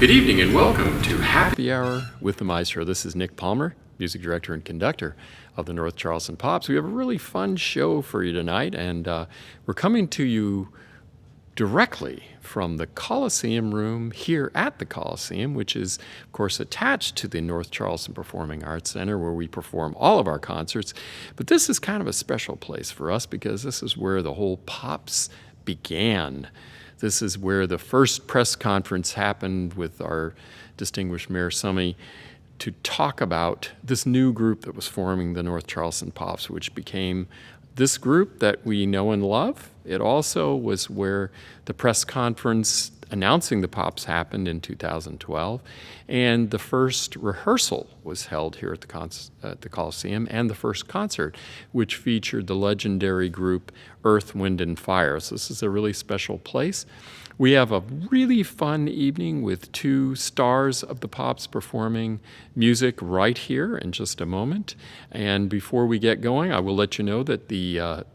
Good evening and welcome to Happy Hour with the Maestro. This is Nick Palmer, music director and conductor of the North Charleston Pops. We have a really fun show for you tonight, and we're coming to you directly from the Coliseum room here at the Coliseum, which is, of course, attached to the North Charleston Performing Arts Center, where we perform all of our concerts. But this is kind of a special place for us because this is where the whole Pops began. This is where the first press conference happened with our distinguished Mayor Summey to talk about this new group that was forming the North Charleston Pops, which became this group that we know and love. It also was where the press conference announcing the Pops happened in 2012, and the first rehearsal was held here at the Coliseum, and the first concert, which featured the legendary group Earth, Wind, and Fire. So this is a really special place. We have a really fun evening with two stars of the Pops performing music right here in just a moment. And before we get going, I will let you know that the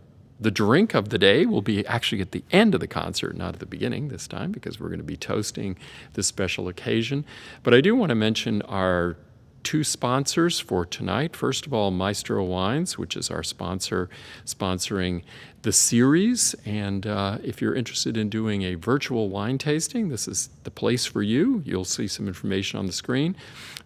drink of the day will be actually at the end of the concert, not at the beginning this time, because we're going to be toasting this special occasion. But I do want to mention our two sponsors for tonight. First of all, Maestro Wines, which is our sponsor, sponsoring the series. And if you're interested in doing a virtual wine tasting, this is the place for you. You'll see some information on the screen.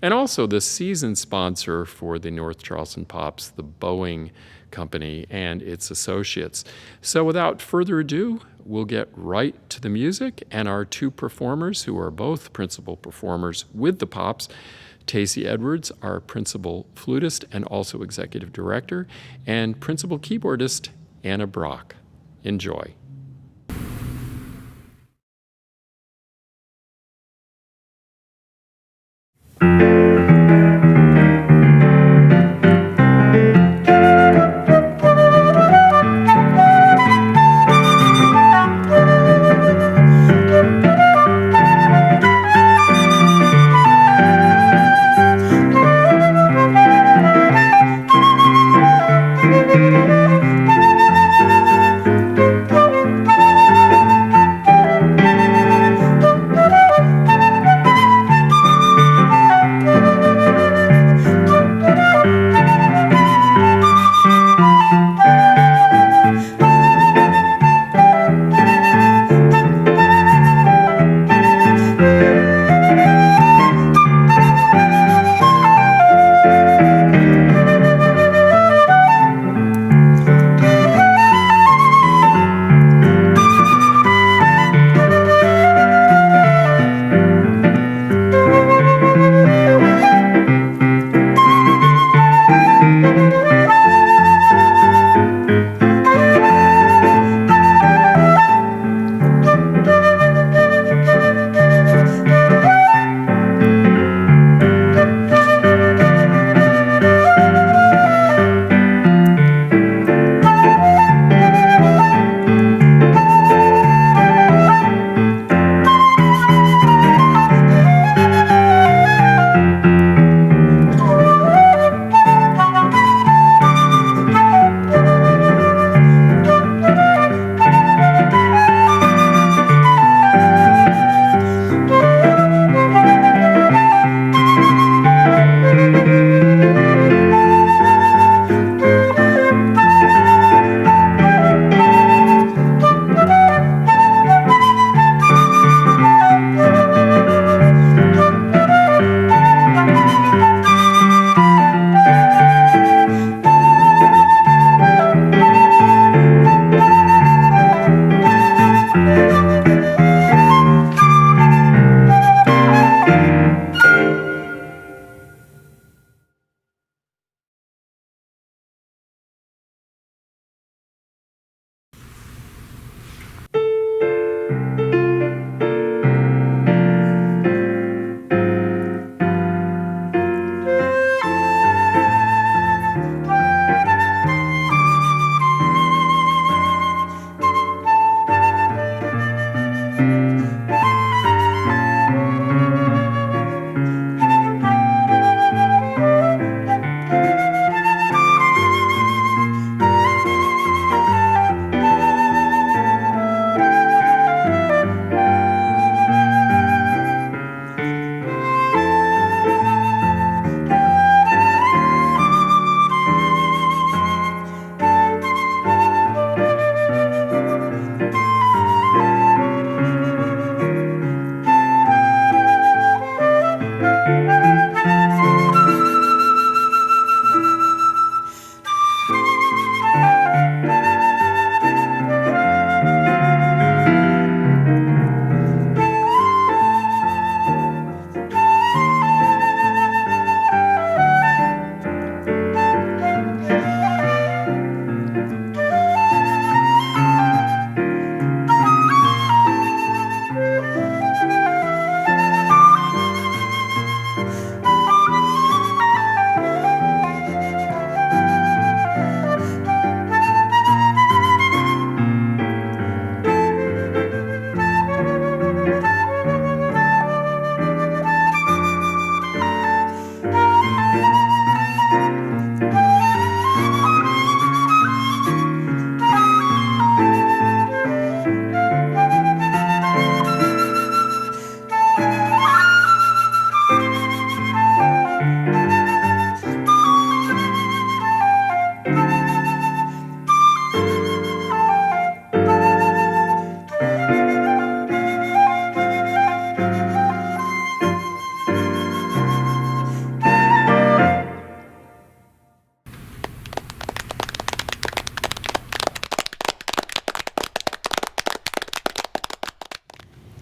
And also the season sponsor for the North Charleston Pops, the Boeing Company and its associates. So without further ado, we'll get right to the music, and our two performers, who are both principal performers with the Pops, Tacy Edwards, our principal flutist and also executive director, and principal keyboardist Anna Brock. Enjoy.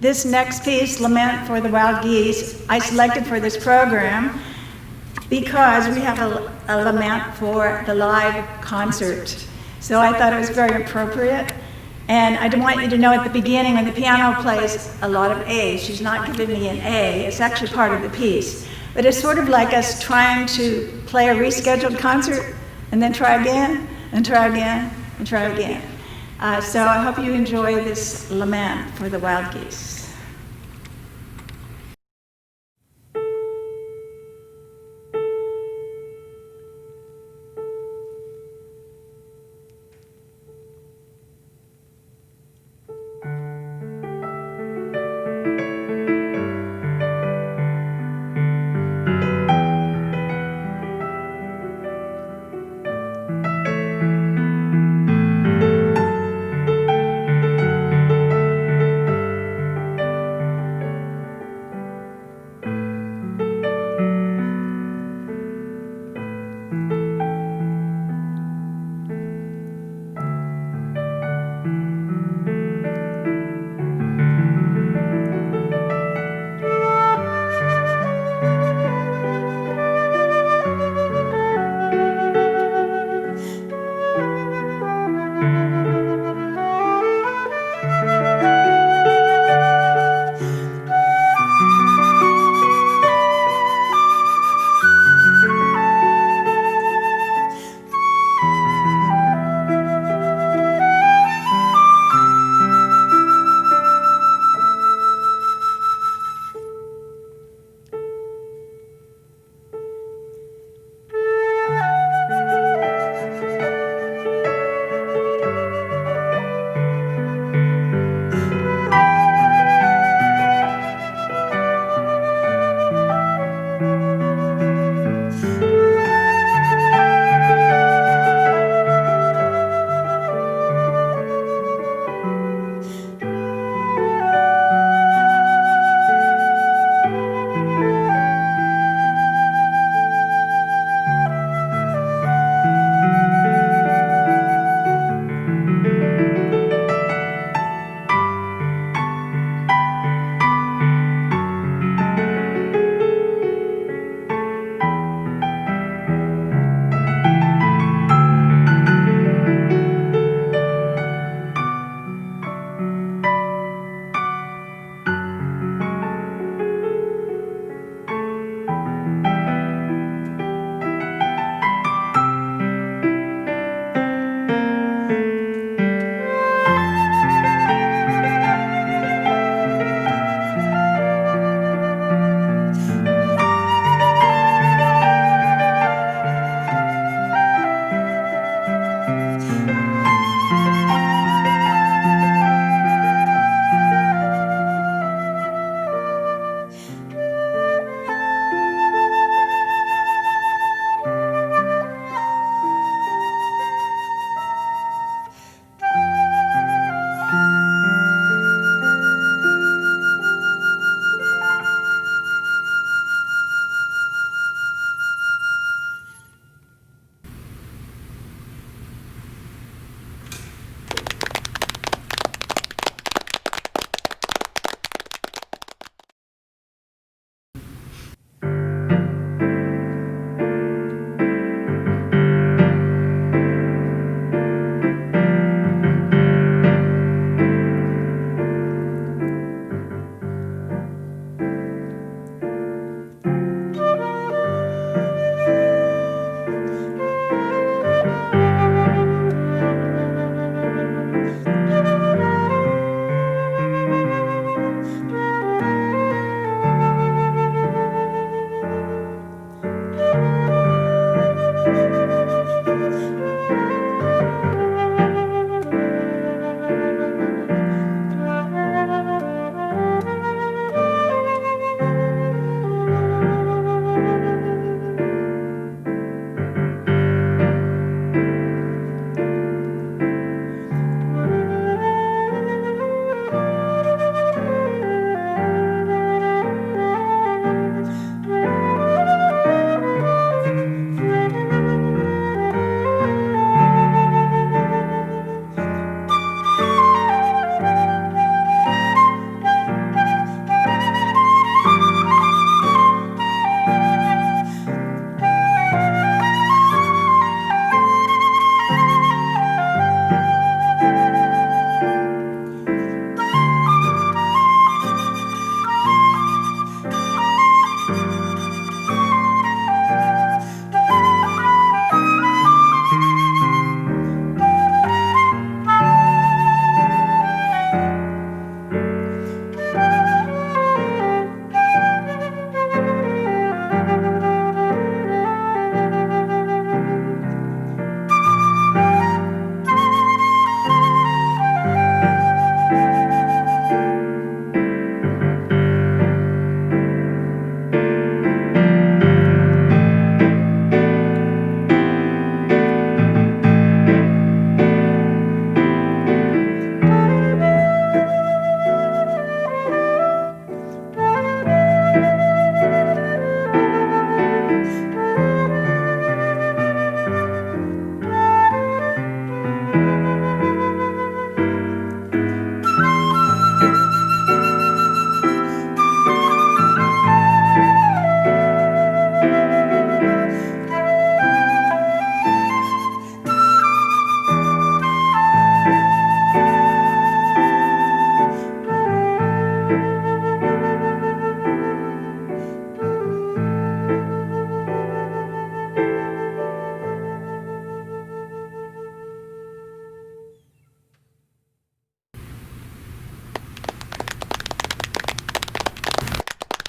This next piece, Lament for the Wild Geese, I selected for this program because we have a lament for the live concert. So I thought it was very appropriate. And I want you to know at the beginning when the piano plays a lot of A's, she's not giving me an A, it's actually part of the piece. But it's sort of like us trying to play a rescheduled concert and then try again, and try again, and try again. So I hope you enjoy this lament for the wild geese.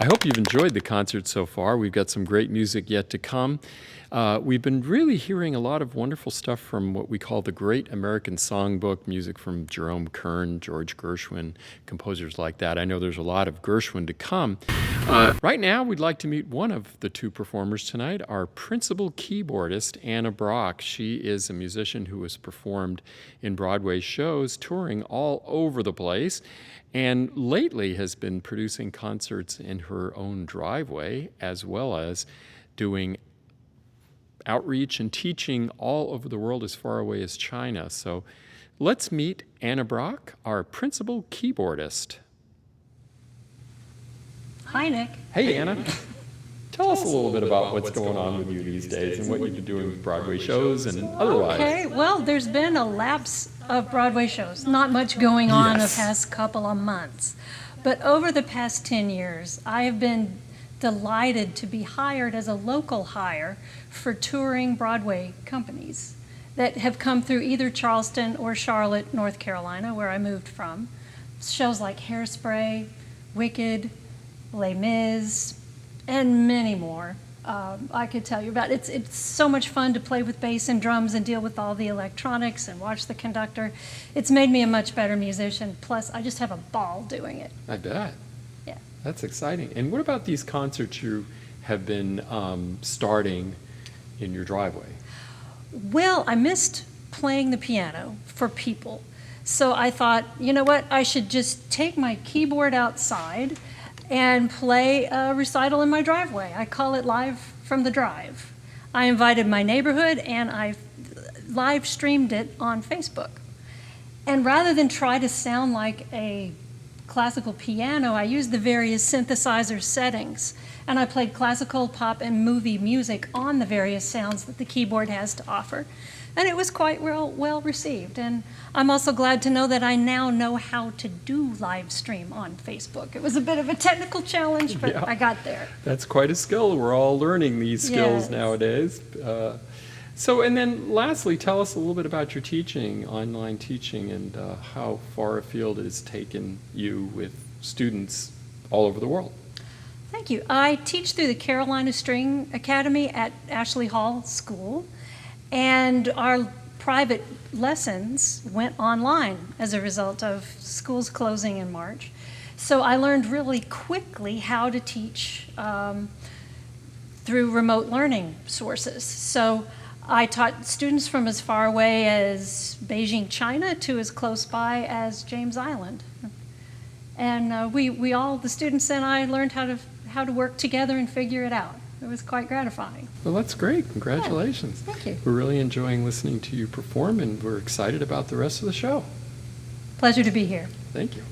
hope you've enjoyed the concert so far. We've got some great music yet to come. We've been really hearing a lot of wonderful stuff from what we call the Great American Songbook, music from Jerome Kern, George Gershwin, composers like that. I know there's a lot of Gershwin to come. Right now, we'd like to meet one of the two performers tonight, our principal keyboardist, Anna Brock. She is a musician who has performed in Broadway shows, touring all over the place, and lately has been producing concerts in her own driveway, as well as doing outreach and teaching all over the world as far away as China. So let's meet Anna Brock, our principal keyboardist. Hi, Nick. Hey, Anna. Tell us a little bit about what's going on with you these days and what you've been doing with Broadway shows and otherwise. Okay, well, there's been a lapse of Broadway shows. Not much going on Yes. the past couple of months. But over the past 10 years, I have been delighted to be hired as a local hire for touring Broadway companies that have come through either Charleston or Charlotte, North Carolina, where I moved from. Shows like Hairspray, Wicked, Les Mis, and many more. I could tell you about. It's so much fun to play with bass and drums and deal with all the electronics and watch the conductor. It's made me a much better musician. Plus, I just have a ball doing it. I bet. Yeah. That's exciting. And what about these concerts you have been starting in your driveway? Well, I missed playing the piano for people. So I thought, you know what, I should just take my keyboard outside and play a recital in my driveway. I call it Live from the Drive. I invited my neighborhood and I live streamed it on Facebook. And rather than try to sound like a classical piano, I used the various synthesizer settings. And I played classical, pop, and movie music on the various sounds that the keyboard has to offer. And it was quite well received. And I'm also glad to know that I now know how to do live stream on Facebook. It was a bit of a technical challenge, but Yeah. I got there. That's quite a skill. We're all learning these skills Yes. nowadays. And then lastly, tell us a little bit about your teaching, online teaching, and how far afield it has taken you with students all over the world. Thank you. I teach through the Carolina String Academy at Ashley Hall School, and our private lessons went online as a result of schools closing in March. So I learned really quickly how to teach through remote learning sources. So I taught students from as far away as Beijing, China, to as close by as James Island. And we all, the students and I, learned how to work together and figure it out. It was quite gratifying. Well, that's great. Congratulations. Yeah, thank you. We're really enjoying listening to you perform, and we're excited about the rest of the show. Pleasure to be here. Thank you.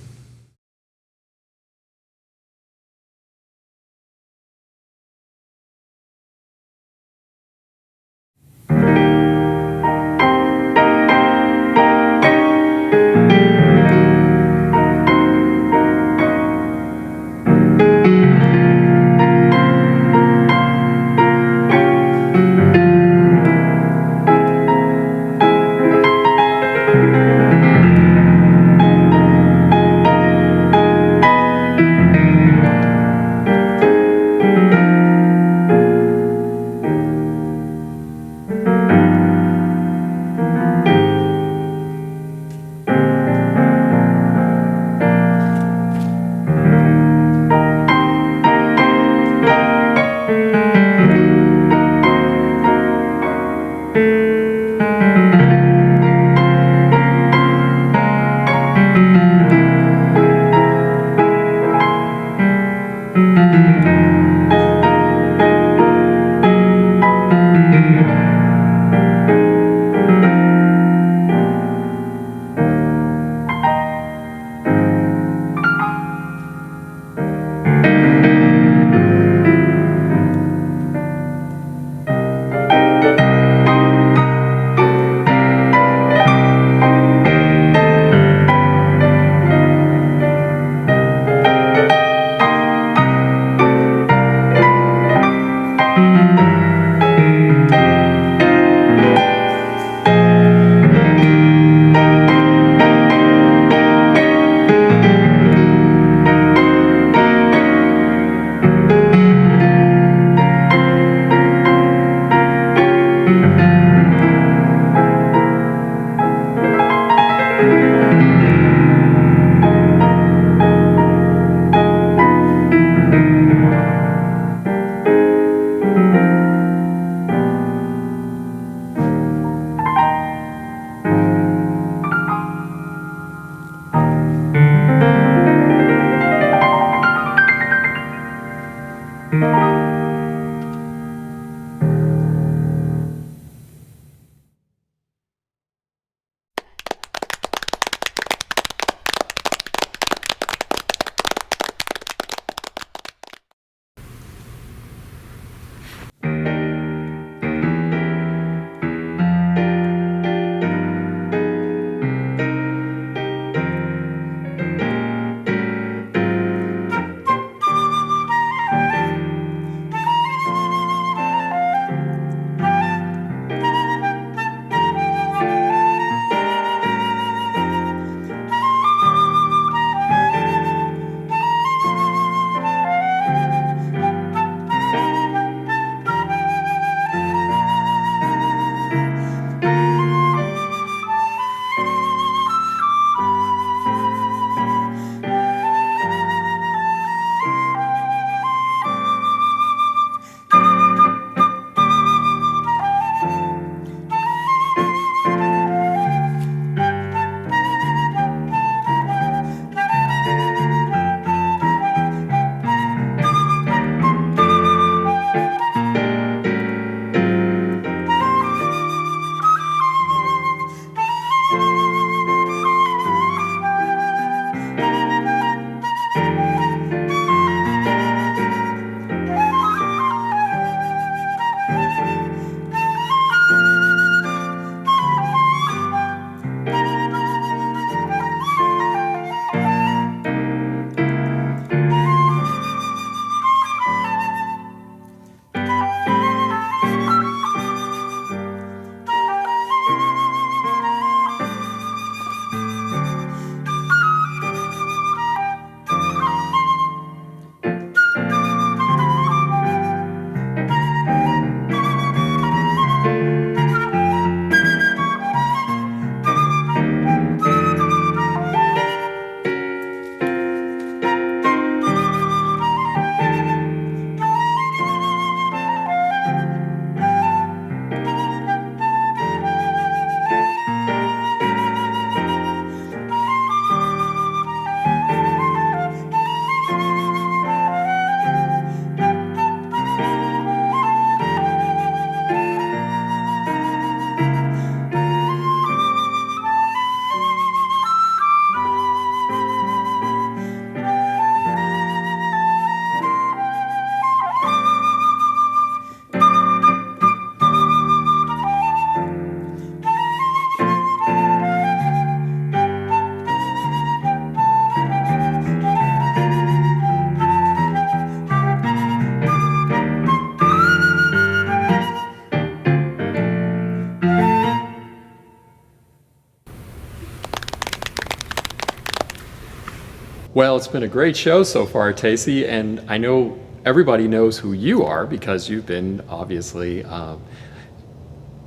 Well, it's been a great show so far, Tacy, and I know everybody knows who you are because you've been obviously a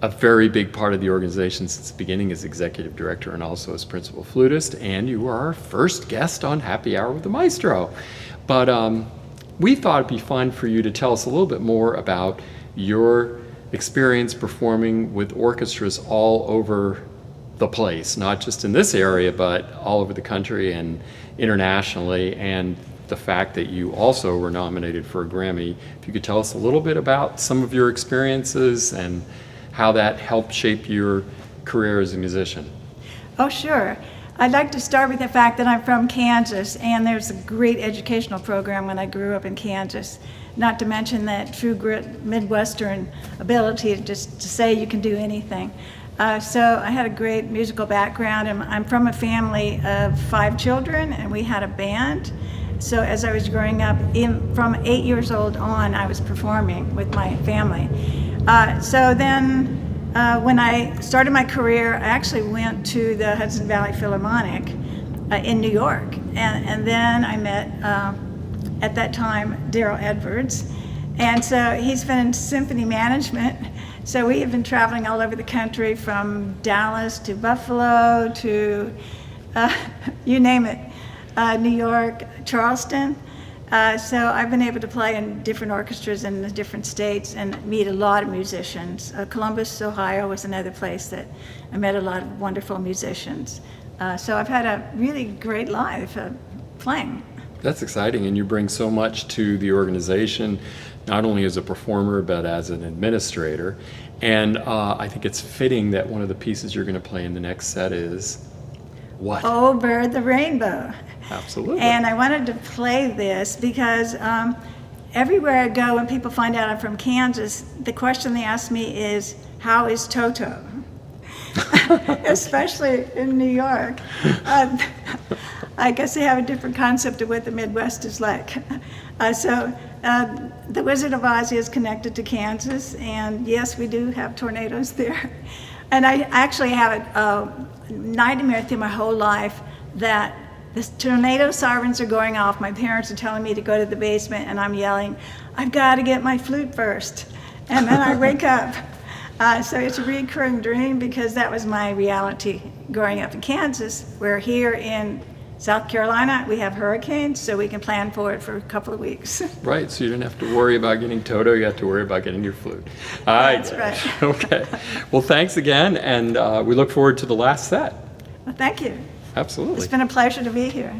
very big part of the organization since the beginning as executive director and also as principal flutist, and you are our first guest on Happy Hour with the Maestro. But we thought it'd be fun for you to tell us a little bit more about your experience performing with orchestras all over the place, not just in this area, but all over the country and internationally, and the fact that you also were nominated for a Grammy. If you could tell us a little bit about some of your experiences and how that helped shape your career as a musician. Oh, sure. I'd like to start with the fact that I'm from Kansas, and there's a great educational program when I grew up in Kansas. Not to mention that true grit Midwestern ability just to say you can do anything. So I had a great musical background, and I'm from a family of 5 children, and we had a band. So as I was growing up, from 8 years old on, I was performing with my family. So then when I started my career, I actually went to the Hudson Valley Philharmonic in New York. And then I met, at that time, Daryl Edwards. And so he's been in symphony management. So we have been traveling all over the country, from Dallas to Buffalo to, you name it, New York, Charleston. So I've been able to play in different orchestras in the different states and meet a lot of musicians. Columbus, Ohio was another place that I met a lot of wonderful musicians. So I've had a really great life playing. That's exciting, and you bring so much to the organization, not only as a performer, but as an administrator. And I think it's fitting that one of the pieces you're going to play in the next set is what? Oh, Bird the Rainbow. Absolutely. And I wanted to play this because everywhere I go, when people find out I'm from Kansas, the question they ask me is, how is Toto? Especially in New York. I guess they have a different concept of what the Midwest is like. So the Wizard of Oz is connected to Kansas, and yes, we do have tornadoes there. And I actually have a nightmare through my whole life that the tornado sirens are going off. My parents are telling me to go to the basement, and I'm yelling, I've got to get my flute first. And then I wake up. So it's a recurring dream because that was my reality growing up in Kansas. Where here in South Carolina, we have hurricanes, so we can plan for it for a couple of weeks. Right, so you didn't have to worry about getting Toto, you have to worry about getting your flute. That's right. Okay. Well, thanks again, and we look forward to the last set. Well, thank you. Absolutely. It's been a pleasure to be here.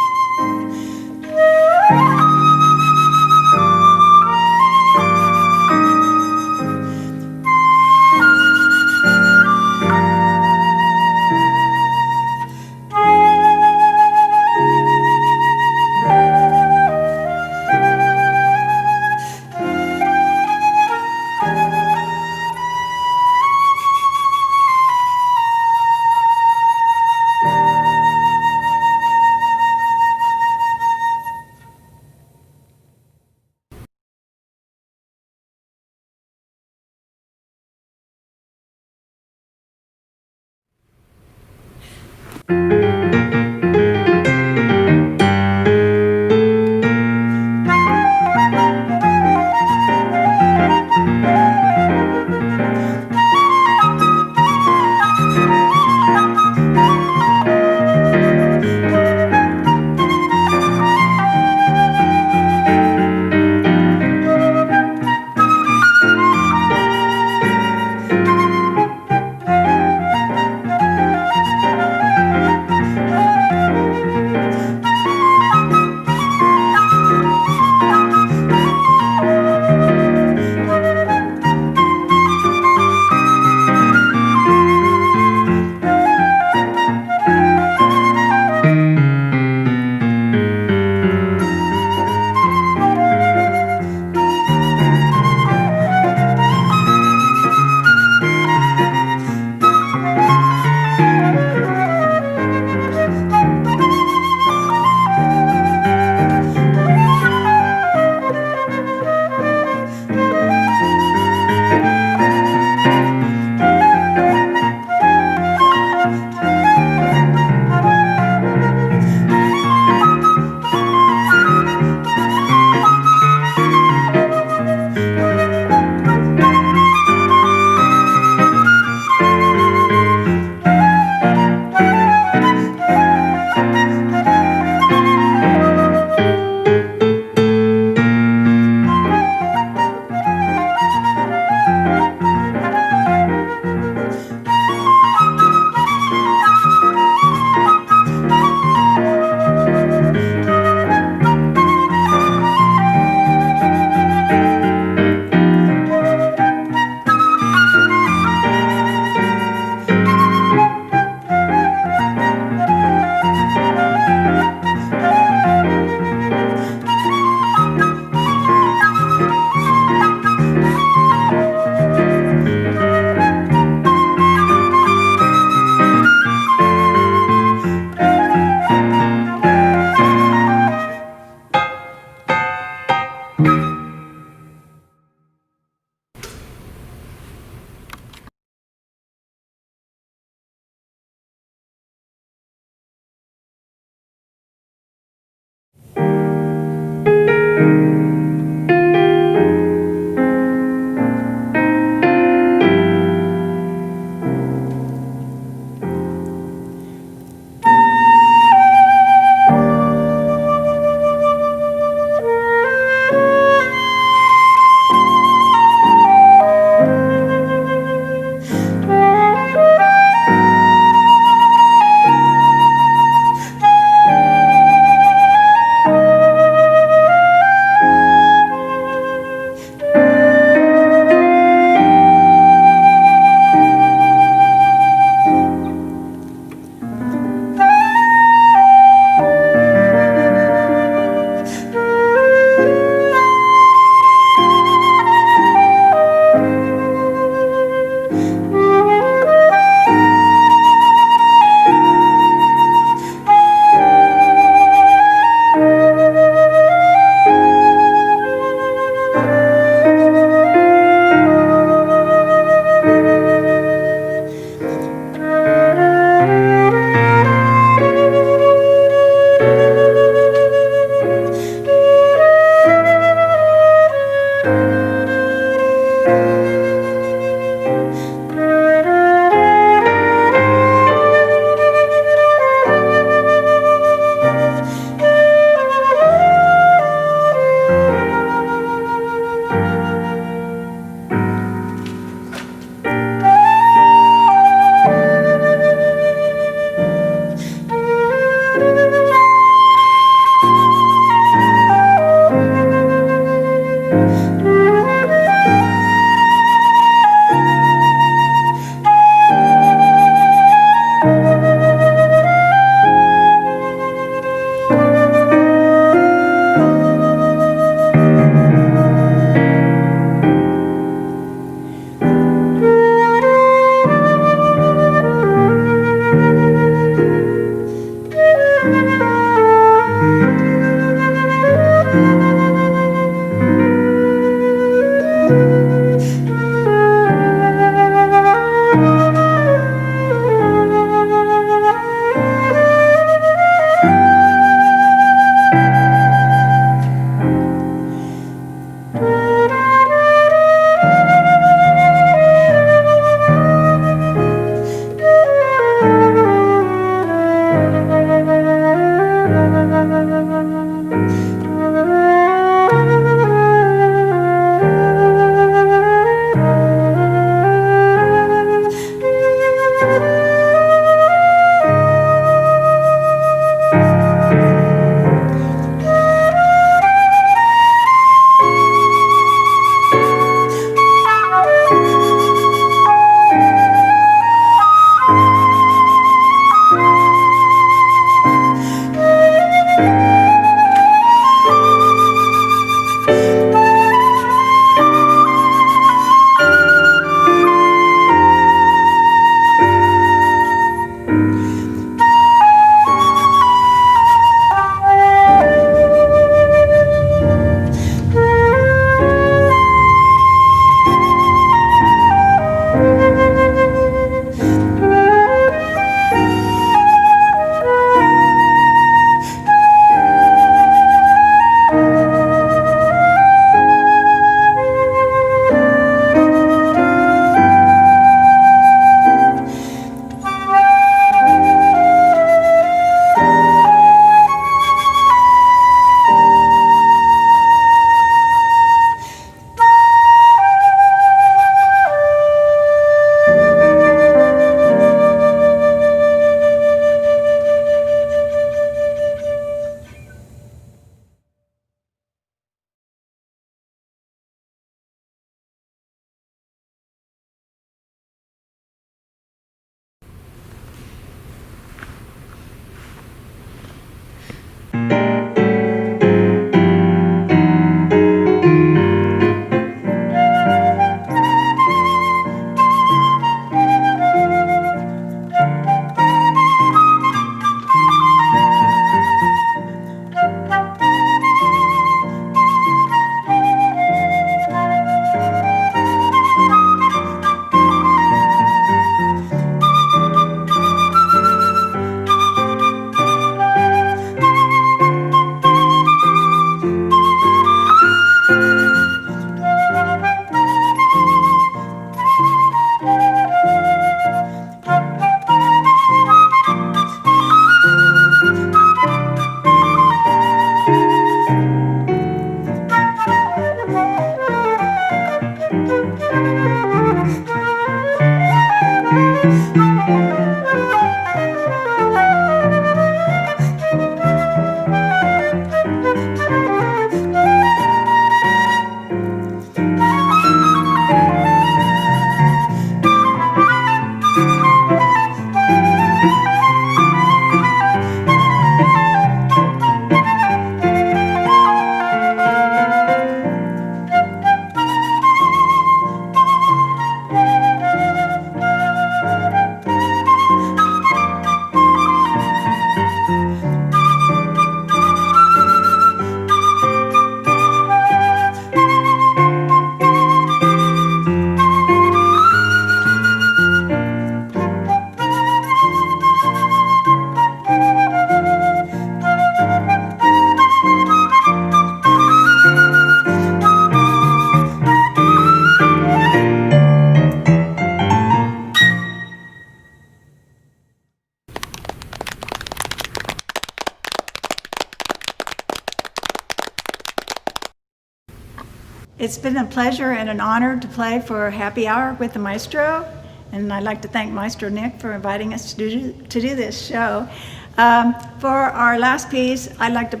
It's been a pleasure and an honor to play for Happy Hour with the Maestro, and I'd like to thank Maestro Nick for inviting us to do this show. For our last piece, I'd like to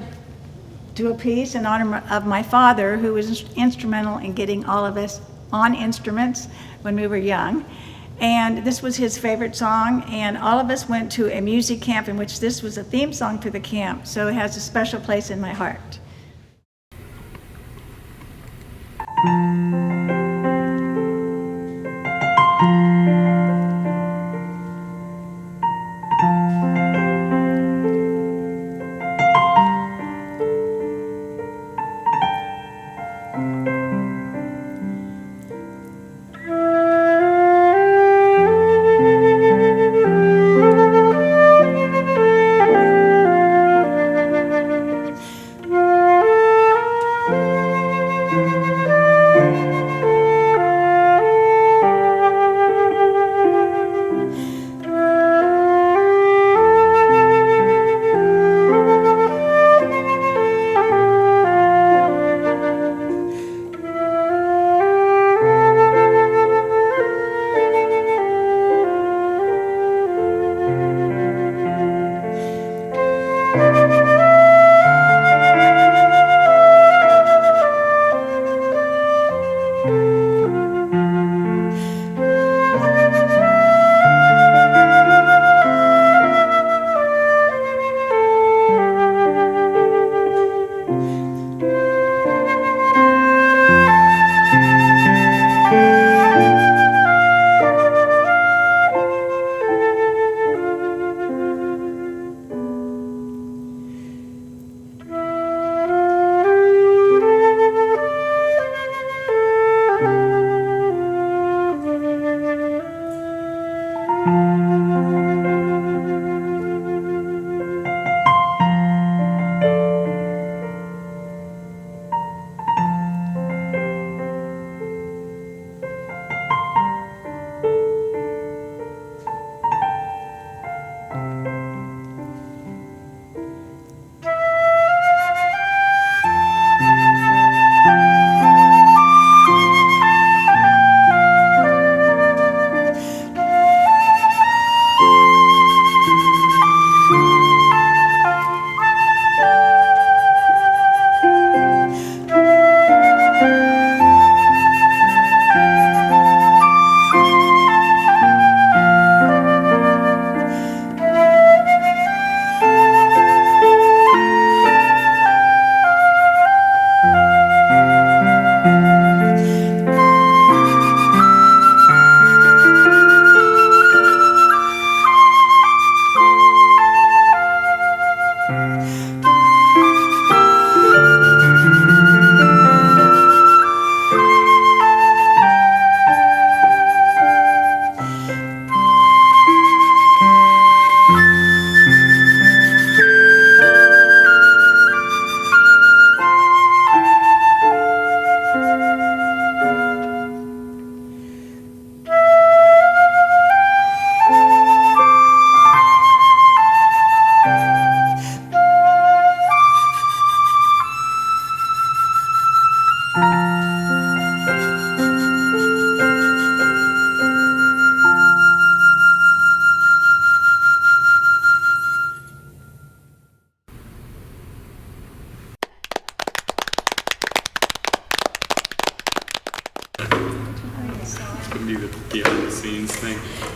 do a piece in honor of my father, who was instrumental in getting all of us on instruments when we were young. And this was his favorite song, and all of us went to a music camp in which this was a theme song for the camp, so it has a special place in my heart.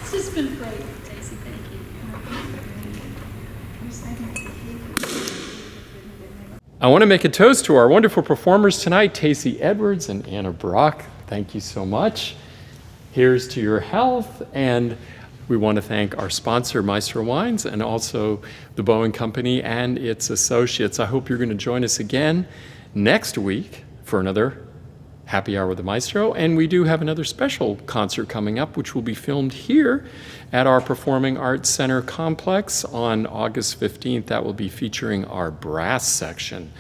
It's just been great, Tacy. Thank you. I want to make a toast to our wonderful performers tonight, Tacy Edwards and Anna Brock. Thank you so much. Here's to your health, and we want to thank our sponsor, Maestro Wines, and also the Boeing Company and its associates. I hope you're going to join us again next week for another Happy Hour with the Maestro, and we do have another special concert coming up, which will be filmed here at our Performing Arts Center complex on August 15th. That will be featuring our brass section.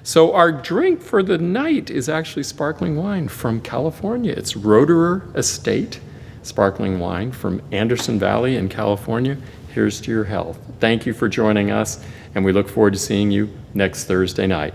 So our drink for the night is actually sparkling wine from California. It's Roederer Estate sparkling wine from Anderson Valley in California. Here's to your health. Thank you for joining us, and we look forward to seeing you next Thursday night.